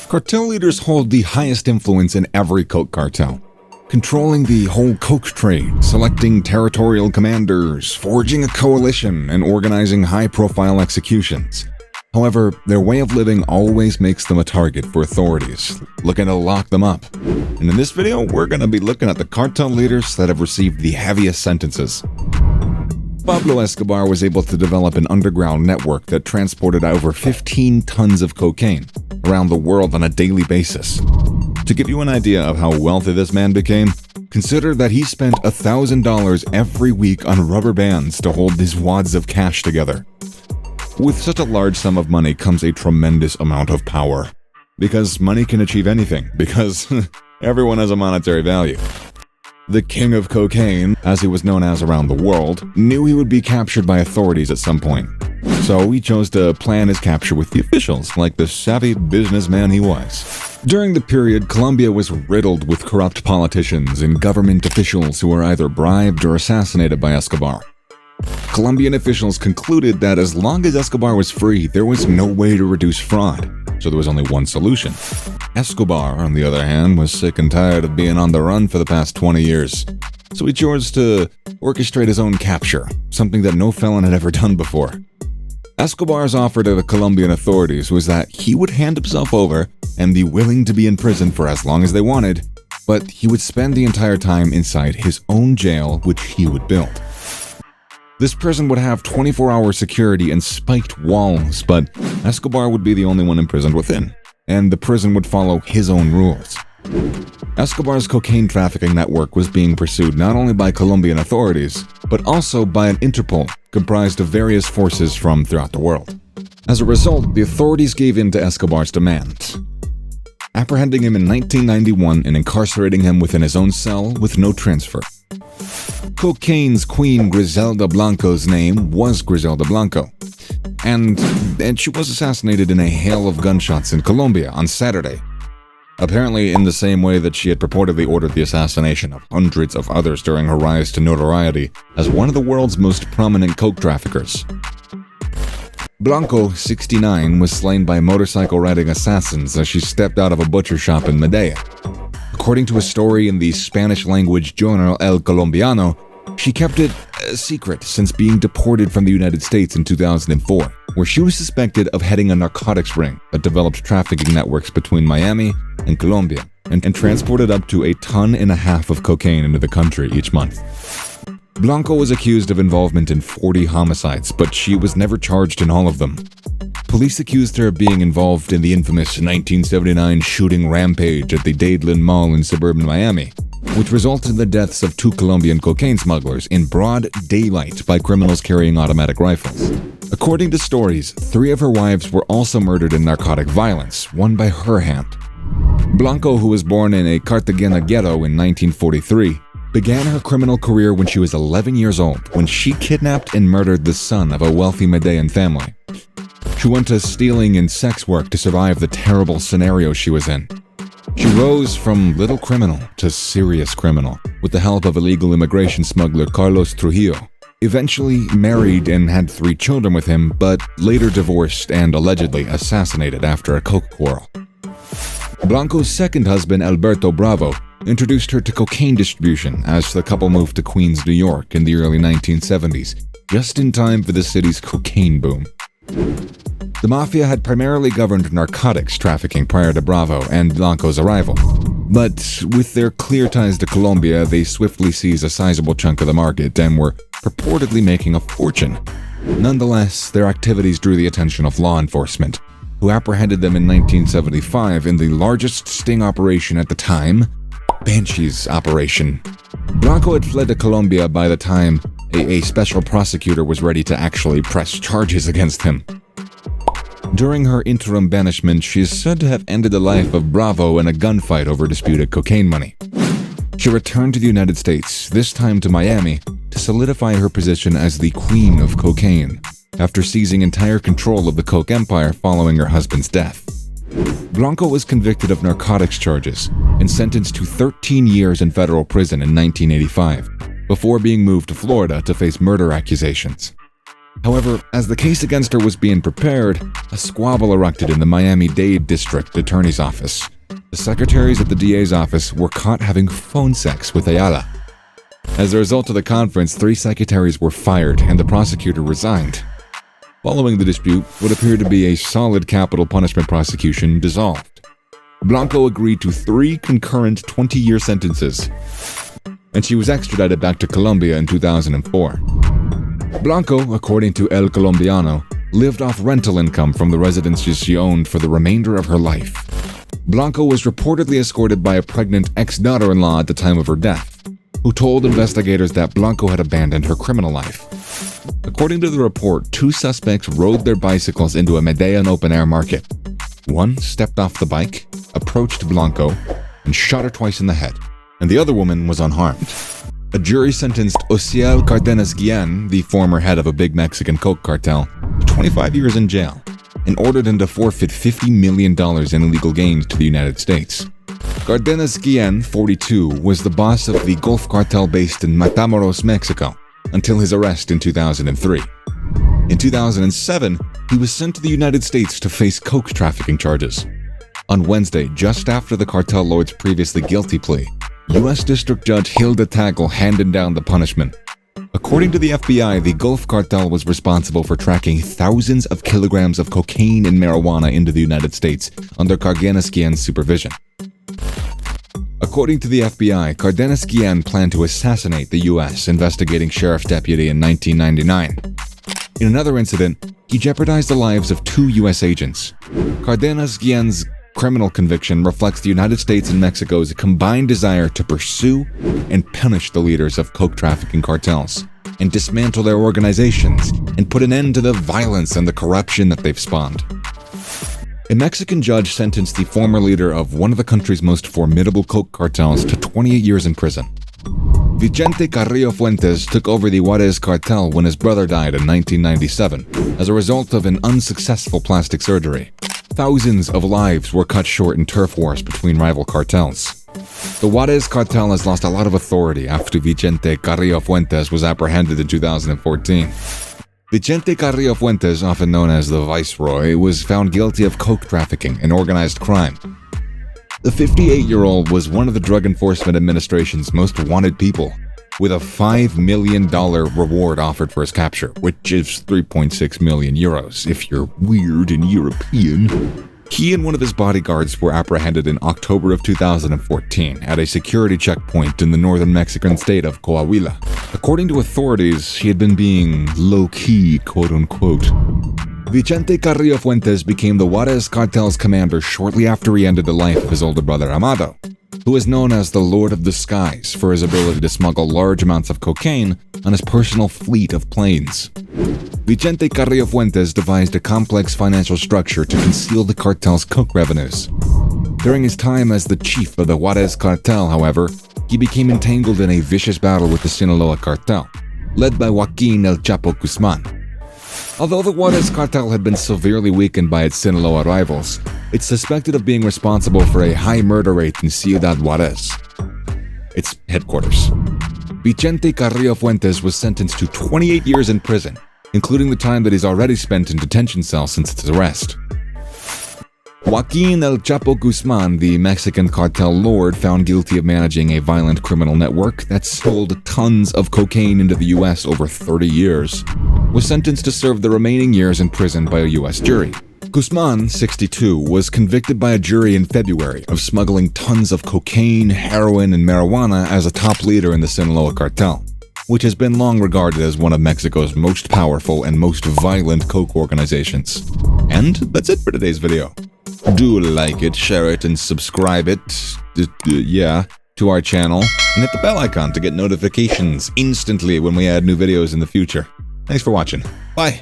Cartel leaders hold the highest influence in every coke cartel, controlling the whole coke trade, selecting territorial commanders, forging a coalition, and organizing high-profile executions. However, their way of living always makes them a target for authorities, looking to lock them up. And in this video, we're going to be looking at the cartel leaders that have received the heaviest sentences. Pablo Escobar was able to develop an underground network that transported over 15 tons of cocaine around the world on a daily basis. To give you an idea of how wealthy this man became, consider that he spent $1,000 every week on rubber bands to hold these wads of cash together. With such a large sum of money comes a tremendous amount of power. Because money can achieve anything, because everyone has a monetary value. The king of cocaine, as he was known as around the world, knew he would be captured by authorities at some point. So he chose to plan his capture with the officials, like the savvy businessman he was. During the period, Colombia was riddled with corrupt politicians and government officials who were either bribed or assassinated by Escobar. Colombian officials concluded that as long as Escobar was free, there was no way to reduce fraud, so there was only one solution. Escobar, on the other hand, was sick and tired of being on the run for the past 20 years, so he chose to orchestrate his own capture, something that no felon had ever done before. Escobar's offer to the Colombian authorities was that he would hand himself over and be willing to be in prison for as long as they wanted, but he would spend the entire time inside his own jail, which he would build. This prison would have 24-hour security and spiked walls, but Escobar would be the only one imprisoned within, and the prison would follow his own rules. Escobar's cocaine trafficking network was being pursued not only by Colombian authorities, but also by an Interpol comprised of various forces from throughout the world. As a result, the authorities gave in to Escobar's demands, apprehending him in 1991 and incarcerating him within his own cell with no transfer. Cocaine's queen Griselda Blanco's name was Griselda Blanco, and she was assassinated in a hail of gunshots in Colombia on Saturday, apparently in the same way that she had purportedly ordered the assassination of hundreds of others during her rise to notoriety as one of the world's most prominent coke traffickers. Blanco, 69, was slain by motorcycle-riding assassins as she stepped out of a butcher shop in Medellin. According to a story in the Spanish-language journal El Colombiano, she kept it a secret since being deported from the United States in 2004, where she was suspected of heading a narcotics ring that developed trafficking networks between Miami and Colombia, and transported up to 1.5 tons of cocaine into the country each month. Blanco was accused of involvement in 40 homicides, but she was never charged in all of them. Police accused her of being involved in the infamous 1979 shooting rampage at the Dadeland Mall in suburban Miami, which resulted in the deaths of 2 Colombian cocaine smugglers in broad daylight by criminals carrying automatic rifles. According to stories, 3 of her wives were also murdered in narcotic violence, one by her hand. Blanco, who was born in a Cartagena ghetto in 1943, began her criminal career when she was 11 years old, when she kidnapped and murdered the son of a wealthy Medellin family. She went to stealing and sex work to survive the terrible scenario she was in. She rose from little criminal to serious criminal with the help of illegal immigration smuggler Carlos Trujillo. Eventually married and had 3 children with him, but later divorced and allegedly assassinated after a coke quarrel. Blanco's second husband, Alberto Bravo, introduced her to cocaine distribution as the couple moved to Queens, New York in the early 1970s, just in time for the city's cocaine boom. The mafia had primarily governed narcotics trafficking prior to Bravo and Blanco's arrival. But with their clear ties to Colombia, they swiftly seized a sizable chunk of the market and were purportedly making a fortune. Nonetheless, their activities drew the attention of law enforcement, who apprehended them in 1975 in the largest sting operation at the time, Banshee's operation. Blanco had fled to Colombia by the time a special prosecutor was ready to actually press charges against him. During her interim banishment, she is said to have ended the life of Bravo in a gunfight over disputed cocaine money. She returned to the United States, this time to Miami, to solidify her position as the queen of cocaine, after seizing entire control of the coke empire following her husband's death. Blanco was convicted of narcotics charges and sentenced to 13 years in federal prison in 1985, before being moved to Florida to face murder accusations. However, as the case against her was being prepared, a squabble erupted in the Miami-Dade District Attorney's Office. The secretaries at the DA's office were caught having phone sex with Ayala. As a result of the conference, 3 secretaries were fired and the prosecutor resigned. Following the dispute, what appeared to be a solid capital punishment prosecution dissolved. Blanco agreed to 3 concurrent 20-year sentences, and she was extradited back to Colombia in 2004. Blanco, according to El Colombiano, lived off rental income from the residences she owned for the remainder of her life. Blanco was reportedly escorted by a pregnant ex-daughter-in-law at the time of her death, who told investigators that Blanco had abandoned her criminal life. According to the report, 2 suspects rode their bicycles into a Medellin open-air market. One stepped off the bike, approached Blanco, and shot her twice in the head, and the other woman was unharmed. A jury sentenced Osiel Cardenas Guillen, the former head of a big Mexican coke cartel, to 25 years in jail, and ordered him to forfeit $50 million in illegal gains to the United States. Cardenas Guillen, 42, was the boss of the Gulf cartel based in Matamoros, Mexico, until his arrest in 2003. In 2007, he was sent to the United States to face coke trafficking charges. On Wednesday, just after the cartel lord's previously guilty plea, U.S. District Judge Hilda Tagle handed down the punishment. According to the FBI, the Gulf Cartel was responsible for tracking thousands of kilograms of cocaine and marijuana into the United States under Cardenas Guillen's supervision. According to the FBI, Cardenas Guillen planned to assassinate the U.S. investigating sheriff deputy in 1999. In another incident, he jeopardized the lives of 2 U.S. agents. Cardenas Guillen's criminal conviction reflects the United States and Mexico's combined desire to pursue and punish the leaders of coke trafficking cartels and dismantle their organizations and put an end to the violence and the corruption that they've spawned. A Mexican judge sentenced the former leader of one of the country's most formidable coke cartels to 28 years in prison. Vicente Carrillo Fuentes took over the Juarez cartel when his brother died in 1997 as a result of an unsuccessful plastic surgery. Thousands of lives were cut short in turf wars between rival cartels. The Juarez cartel has lost a lot of authority after Vicente Carrillo Fuentes was apprehended in 2014. Vicente Carrillo Fuentes, often known as the Viceroy, was found guilty of coke trafficking and organized crime. The 58-year-old was one of the Drug Enforcement Administration's most wanted people, with a $5 million reward offered for his capture, which is 3.6 million euros if you're weird and European. He and one of his bodyguards were apprehended in October of 2014 at a security checkpoint in the northern Mexican state of Coahuila. According to authorities, he had been being low-key, quote-unquote. Vicente Carrillo Fuentes became the Juarez cartel's commander shortly after he ended the life of his older brother Amado, who is known as the Lord of the Skies for his ability to smuggle large amounts of cocaine on his personal fleet of planes. Vicente Carrillo Fuentes devised a complex financial structure to conceal the cartel's coke revenues. During his time as the chief of the Juarez cartel, however, he became entangled in a vicious battle with the Sinaloa cartel, led by Joaquin El Chapo Guzman. Although the Juarez cartel had been severely weakened by its Sinaloa rivals, it's suspected of being responsible for a high murder rate in Ciudad Juarez, its headquarters. Vicente Carrillo Fuentes was sentenced to 28 years in prison, including the time that he's already spent in detention cells since its arrest. Joaquin El Chapo Guzman, the Mexican cartel lord found guilty of managing a violent criminal network that sold tons of cocaine into the U.S. over 30 years, was sentenced to serve the remaining years in prison by a U.S. jury. Guzman, 62, was convicted by a jury in February of smuggling tons of cocaine, heroin, and marijuana as a top leader in the Sinaloa cartel, which has been long regarded as one of Mexico's most powerful and most violent coke organizations. And that's it for today's video. Do like it, share it, and subscribe it, to our channel, and hit the bell icon to get notifications instantly when we add new videos in the future. Thanks for watching. Bye!